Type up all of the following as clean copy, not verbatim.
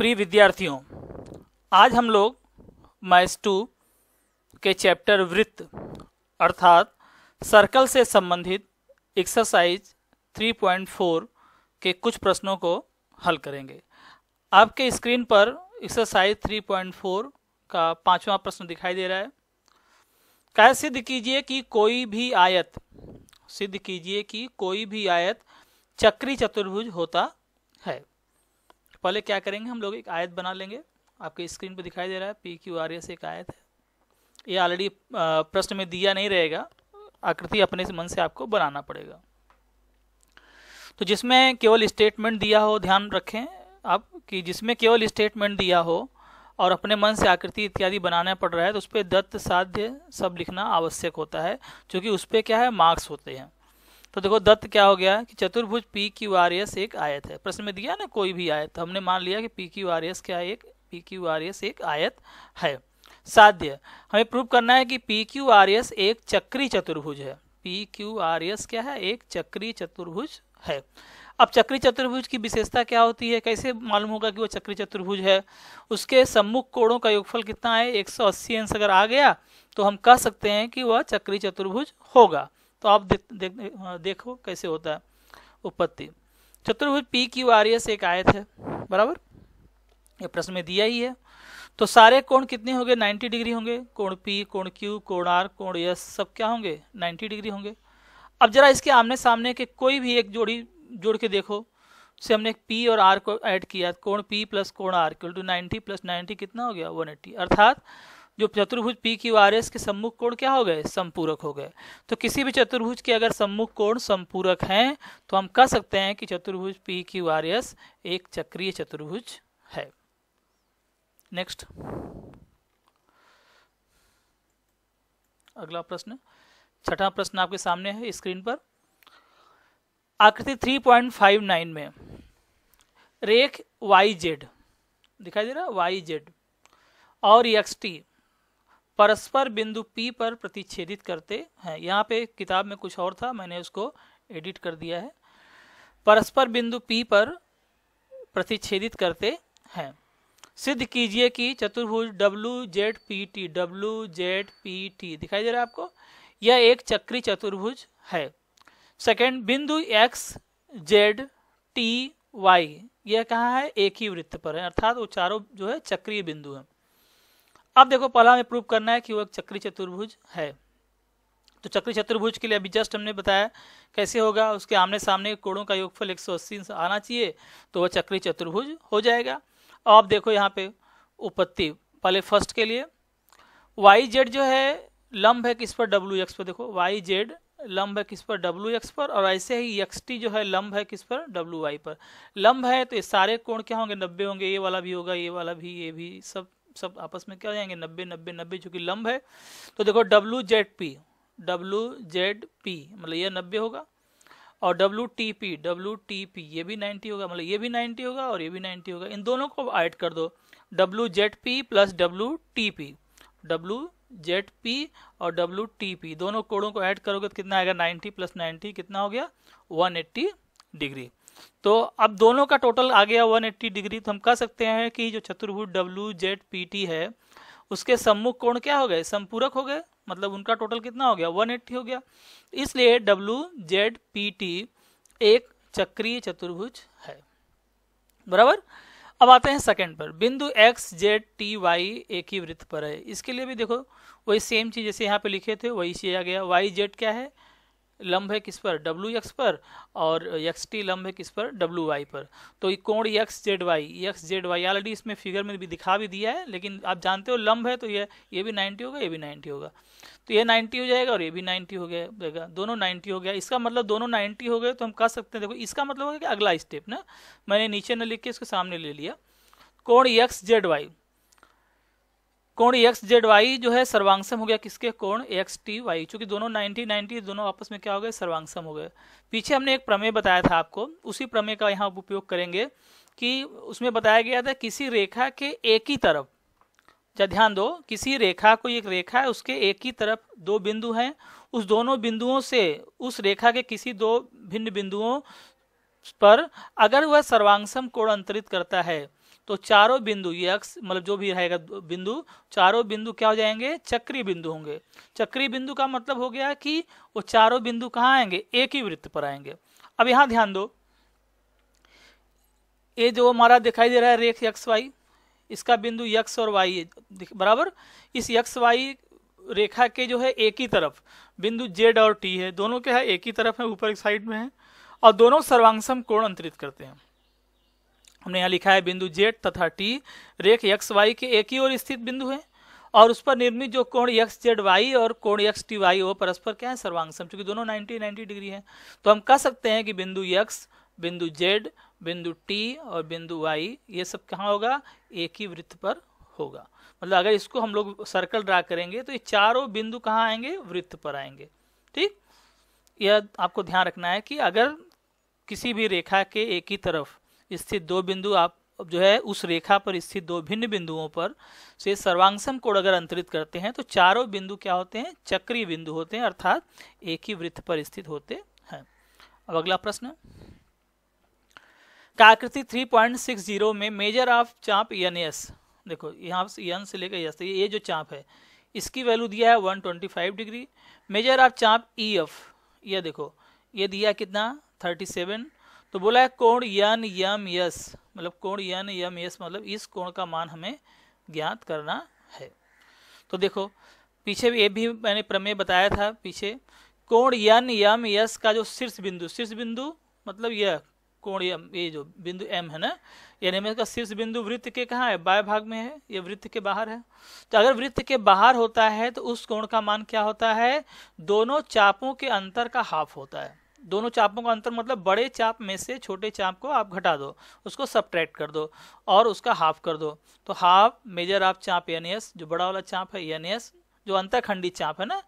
प्रिय विद्यार्थियों, आज हम लोग मैथ्स 2 के चैप्टर वृत्त अर्थात सर्कल से संबंधित एक्सरसाइज 3.4 के कुछ प्रश्नों को हल करेंगे। आपके स्क्रीन पर एक्सरसाइज 3.4 का 5वां प्रश्न दिखाई दे रहा है। क्या सिद्ध कीजिए कि कोई भी आयत चक्री चतुर्भुज होता है। पहले क्या करेंगे, हम लोग एक आयत बना लेंगे। आपके स्क्रीन पर दिखाई दे रहा है PQRS एक आयत है। ये ऑलरेडी प्रश्न में दिया नहीं रहेगा, आकृति अपने मन से आपको बनाना पड़ेगा। तो जिसमें केवल स्टेटमेंट दिया हो, ध्यान रखें आप कि जिसमें केवल स्टेटमेंट दिया हो और अपने मन से आकृति इत्यादि बनाना पड़ रहा है तो उस पर दत्त साध्य सब लिखना आवश्यक होता है, क्योंकि उस पर क्या है, मार्क्स होते हैं। तो देखो दत्त क्या हो गया कि चतुर्भुज PQRS एक आयत है। प्रश्न में दिया ना कोई भी आयत, तो हमने मान लिया कि PQRS एक आयत है। साध्य हमें प्रूव करना है कि PQRS एक चक्री चतुर्भुज है। PQRS क्या है, एक चक्री चतुर्भुज है। अब चक्री चतुर्भुज की विशेषता क्या होती है, कैसे मालूम होगा कि वो चक्री चतुर्भुज है? उसके सम्मुख कोणों का योगफल कितना है, 180 अंश अगर आ गया तो हम कह सकते हैं कि वह चक्री चतुर्भुज होगा। तो आप देखो कैसे होता है उत्पत्ति। चतुर्भुज PQRS एक आयत है, बराबर, ये प्रश्न में दिया ही है। तो सारे कोण कितने होंगे, 90 डिग्री होंगे। कोण P, कोण Q, कोण R, कोण S सब क्या होंगे, 90 डिग्री होंगे। अब जरा इसके आमने सामने के कोई भी एक जोड़ी जोड़ के देखो। से हमने P और R को ऐड किया, कोण P प्लस कोण R इक्वल टू 90 प्लस 90 कितना हो गया, 180। अर्थात जो चतुर्भुज PQRS के सम्मुख कोण क्या हो गए, संपूरक हो गए। तो किसी भी चतुर्भुज के अगर सम्मुख कोण संपूरक हैं तो हम कह सकते हैं कि चतुर्भुज PQRS एक चक्रीय चतुर्भुज है। नेक्स्ट, अगला प्रश्न, छठा प्रश्न आपके सामने है स्क्रीन पर। आकृति 3.59 में रेख YZ दिखाई दे रहा है, YZ और XT परस्पर बिंदु P पर प्रतिच्छेदित करते हैं। यहाँ पे किताब में कुछ और था, मैंने उसको एडिट कर दिया है। परस्पर बिंदु P पर प्रतिच्छेदित करते हैं। सिद्ध कीजिए कि चतुर्भुज WZPT दिखाई दे रहा है आपको, यह एक चक्री चतुर्भुज है। सेकंड, बिंदु XZTY यह कहाँ है, एक ही वृत्त पर है, अर्थात वो चारों जो है चक्रीय बिंदु है। अब देखो पहला हमें प्रूव करना है कि वो एक चक्री चतुर्भुज है। तो चक्री चतुर्भुज के लिए अभी जस्ट हमने बताया कैसे होगा, उसके आमने सामने कोणों का योगफल 180 आना चाहिए तो वह चक्री चतुर्भुज हो जाएगा। और अब देखो यहाँ पे उपपत्ति, पहले फर्स्ट के लिए YZ जो है लंब है किस पर, WX पर। देखो YZ लंब है किस पर, WX पर, और ऐसे ही XT जो है लंब है किस पर, WY पर। लंब है तो ये सारे कोण क्या होंगे, 90 होंगे। ये वाला भी होगा, ये वाला भी, ये भी, सब आपस में क्या हो जाएंगे, 90 90 90, चूंकि लंब है। तो देखो WZP मतलब ये 90 होगा, और WTP ये भी 90 होगा, मतलब ये भी 90 होगा और ये भी 90 होगा। इन दोनों को ऐड कर दो, WZP प्लस WZP और WTP दोनों कोणों को ऐड करोगे तो कितना आएगा, 90 प्लस 90 कितना हो गया, 180 डिग्री। तो अब दोनों का टोटल आ गया 180 डिग्री। तो हम कह सकते हैं कि जो चतुर्भुज WZPT है उसके सम्मुख कोण क्या हो गए, संपूरक हो गए, मतलब उनका टोटल कितना हो गया, 180 हो गया। इसलिए WZPT एक चक्रीय चतुर्भुज है, बराबर। अब आते हैं सेकंड पर, बिंदु XZTY एक ही वृत्त पर है। इसके लिए भी देखो वही सेम चीज जैसे यहाँ पे लिखे थे वही से आ गया। YZ क्या है, लंब है किस पर, WX पर, और XT लंब है किस पर, WY पर। तो ये कोण XZY ऑलरेडी इसमें फिगर में भी दिखा भी दिया है, लेकिन आप जानते हो लंब है तो ये भी 90 होगा, ये भी 90 होगा। तो ये 90 हो जाएगा और ये भी 90 हो गया, दोनों 90 हो गया। इसका मतलब दोनों 90 हो गए तो हम कह सकते हैं, देखो इसका मतलब होगा कि अगला स्टेप ना, मैंने नीचे न लिख के इसके सामने ले लिया। कोण XZY जो है सर्वांगसम हो गया किसके, कोण XTY, चूंकि दोनों 90 90 दोनों आपस में क्या हो गए, सर्वांगसम हो गए। पीछे हमने एक प्रमेय बताया था आपको, उसी प्रमेय का यहाँ उपयोग करेंगे कि उसमें बताया गया था किसी रेखा के एक ही तरफ, ध्यान दो, किसी रेखा को, एक रेखा है उसके एक ही तरफ दो बिंदु हैं, उस दोनों बिंदुओं से उस रेखा के किसी दो भिन्न बिंदुओं पर अगर वह सर्वांगसम कोण अंतरित करता है तो चारों बिंदु यक्स मतलब जो भी रहेगा बिंदु, चारों बिंदु क्या हो जाएंगे, चक्रीय बिंदु होंगे। चक्रीय बिंदु का मतलब हो गया कि वो चारों बिंदु कहाँ आएंगे, एक ही वृत्त पर आएंगे। अब यहाँ ध्यान दो, ये जो हमारा दिखाई दे रहा है रेख एक्स वाई, इसका बिंदु यक्स और वाई बराबर, इस यक्स वाई रेखा के जो है एक ही तरफ बिंदु जेड और टी है, दोनों क्या है एक ही तरफ है, ऊपर एक साइड में है, और दोनों सर्वांगसम कोण अंतरित करते हैं। हमने यहाँ लिखा है बिंदु जेड तथा टी रेख एक्स वाई के एक ही ओर स्थित बिंदु है, और उस पर निर्मित जो कोण एक्स जेड वाई और कोण एक्स टी वाई वो परस्पर क्या है, सर्वांगसम, क्योंकि दोनों 90 डिग्री है। तो हम कह सकते हैं कि बिंदु एक्स, बिंदु जेड, बिंदु टी और बिंदु वाई ये सब कहाँ होगा, एक ही वृत्त पर होगा। मतलब अगर इसको हम लोग सर्कल ड्रा करेंगे तो ये चारों बिंदु कहाँ आएंगे, वृत्त पर आएंगे। ठीक, यह आपको ध्यान रखना है कि अगर किसी भी रेखा के एक ही तरफ स्थित दो बिंदु आप जो है उस रेखा पर स्थित दो भिन्न बिंदुओं पर से सर्वांगसम कोण अगर अंतरित करते हैं तो चारों बिंदु क्या होते हैं, चक्रीय बिंदु होते हैं, अर्थात एक ही वृत्त पर स्थित होते हैं। अब अगला प्रश्न, आकृति 3.60 में मेजर ऑफ चाप एन एस, देखो यहाँ से एन से लेकर एस, ये जो चाप है इसकी वैल्यू दिया है 125 डिग्री। मेजर ऑफ चाप ई एफ, ये देखो ये दिया कितना 37। तो बोला है कोण एन एम एस, मतलब कोण एन एम एस मतलब इस कोण का मान हमें ज्ञात करना है। तो देखो पीछे ये भी मैंने प्रमेय बताया था पीछे, कोण एन एम एस का जो शीर्ष बिंदु मतलब यह कोण ये जो बिंदु एम है ना, एन एम एस का शीर्ष बिंदु वृत्त के कहाँ है, बाएं भाग में है, ये वृत्त के बाहर है। तो अगर वृत्त के बाहर होता है तो उस कोण का मान क्या होता है, दोनों चापों के अंतर का हाफ होता है। दोनों चापों का अंतर मतलब बड़े चाप में से छोटे चाप को आप घटा दो, उसको सबट्रैक्ट कर दो और उसका हाफ कर दो, तो हाफ मेजर ऑफ चाप एन एस, जो बड़ा वाला चाप है एन एस, जो अंतरखंडी चाप है ना,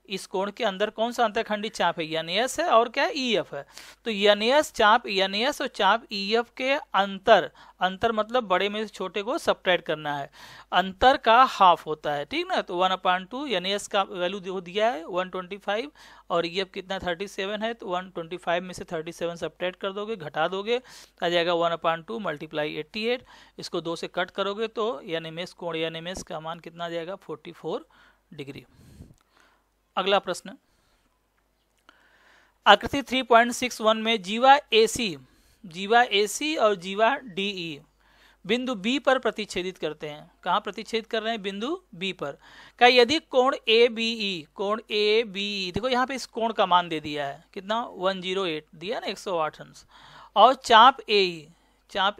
इस कोण के अंदर कौन सा अंतरखंडी चाप है, एन एस है और क्या है, ई एफ है। तो एन एस चाप एन एस और चाप ई एफ के अंतर मतलब बड़े में से छोटे को सबट्रैक्ट करना है, अंतर का हाफ होता है। ठीक ना, तो 1/2 एन एस का वैल्यू दिया है 125 और ई एफ कितना 37 है, तो 125 में से 37 सबट्रैक्ट कर दोगे, घटा दोगे, आ जाएगा 1/2 मल्टीप्लाई 88। इसको 2 से कट करोगे तो एन एम एस कोण एन एम एस का मान कितना आ जाएगा 44 डिग्री। अगला प्रश्न, आकृति 3.61 में जीवा एसी और जीवा डीई बिंदु बी पर प्रतिच्छेदित करते हैं। कहाँ प्रतिच्छेदित कर रहे हैं, बिंदु बी पर। क्या यदि कोण ए बी, देखो यहाँ पे इस कोण का मान दे दिया है कितना 108 दिया ना, 108 अंश, और चाप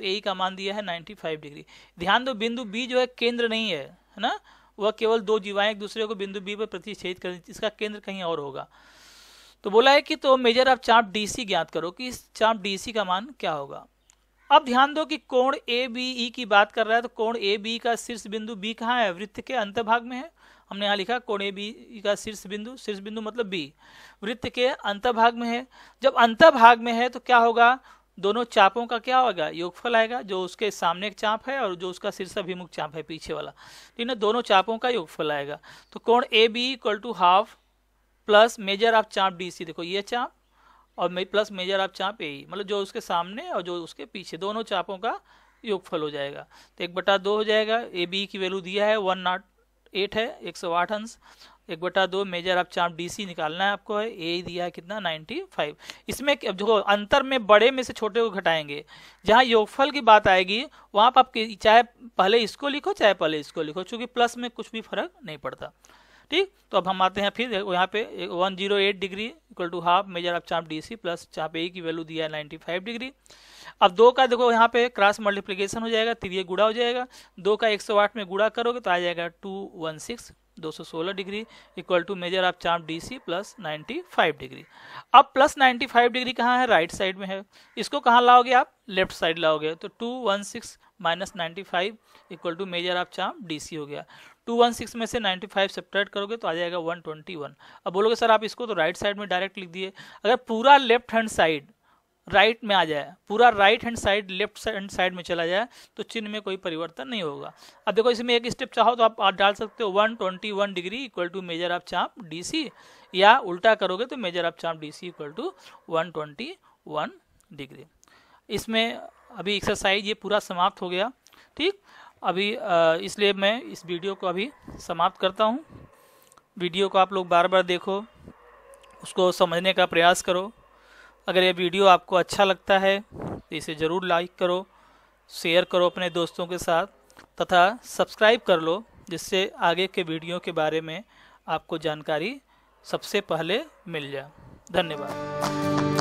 ए का मान दिया है 95 डिग्री। ध्यान दो बिंदु बी जो है केंद्र नहीं है ना, वह केवल दो जीवाएं एक दूसरे को बिंदु बी पर प्रतिच्छेद कर, इसका केंद्र कहीं और होगा। तो बोला है कि तो मेजर ऑफ चाप डीसी ज्ञात करो कि इस चाप डीसी का मान क्या होगा। अब ध्यान दो कि कोण ए बी ई की बात कर रहा है, तो कोण ए बी का शीर्ष बिंदु बी कहाँ है, वृत्त के अंतभाग में है। हमने यहाँ लिखा कोण ए बी का शीर्ष बिंदु मतलब बी वृत्त के अंतभाग में है। जब अंतभाग में है तो क्या होगा, दोनों चापों का क्या होगा, योगफल आएगा, जो उसके सामने एक चाप है और जो उसका शीर्षाभिमुख चाप है पीछे वाला, ठीक है, दोनों चापों का योगफल आएगा। तो कोण A B equal to half plus major of चाप डी सी, देखो ये चाप और प्लस मेजर ऑफ चाप ए, मतलब जो उसके सामने और जो उसके पीछे दोनों चापों का योगफल हो जाएगा। तो 1/2 हो जाएगा। ए बी की वैल्यू दिया है 108 है, 108 अंश, 1/2 मेजर ऑफ चाप डीसी निकालना है आपको, है ए दिया है कितना 95। इसमें जो अंतर में बड़े में से छोटे को घटाएंगे, जहाँ योगफल की बात आएगी वहाँ पर आप चाहे पहले इसको लिखो चाहे पहले इसको लिखो, क्योंकि प्लस में कुछ भी फर्क नहीं पड़ता। ठीक, तो अब हम आते हैं फिर यहाँ पे 108 degree equal to half major of चाप डीसी प्लस चाप ए की वैल्यू दिया है 95 डिग्री। अब 2 का देखो यहाँ पे क्रॉस मल्टीप्लिकेशन हो जाएगा, तिरिये गुणा हो जाएगा, 2 का 108 में गुणा करोगे तो आ जाएगा 216 degree equal to major of चाप डीसी प्लस 95 डिग्री। अब प्लस 95 डिग्री कहाँ है, राइट साइड में है, इसको कहाँ लाओगे आप, लेफ्ट साइड लाओगे, तो 216 minus 95 equal to major of चाप डीसी हो गया। 216 में से 95 सब्ट्रैक्ट करोगे तो आ जाएगा 121। अब बोलोगे सर आप इसको तो राइट साइड में डायरेक्ट लिख दिए, अगर पूरा लेफ्ट हैंड साइड राइट में आ जाए, पूरा right hand side left hand side में चला जाए तो चिन्ह में कोई परिवर्तन नहीं होगा। अब देखो इसमें एक स्टेप चाहो तो आप डाल सकते हो 121 degree equal to major of चाप डीसी, या उल्टा करोगे तो मेजर ऑफ चाप डीसी इक्वल टू 121 डिग्री। इसमें अभी एक्सरसाइज ये पूरा समाप्त हो गया। ठीक, अभी इसलिए मैं इस वीडियो को अभी समाप्त करता हूँ। वीडियो को आप लोग बार बार देखो, उसको समझने का प्रयास करो। अगर ये वीडियो आपको अच्छा लगता है तो इसे ज़रूर लाइक करो, शेयर करो अपने दोस्तों के साथ, तथा सब्सक्राइब कर लो, जिससे आगे के वीडियो के बारे में आपको जानकारी सबसे पहले मिल जाए। धन्यवाद।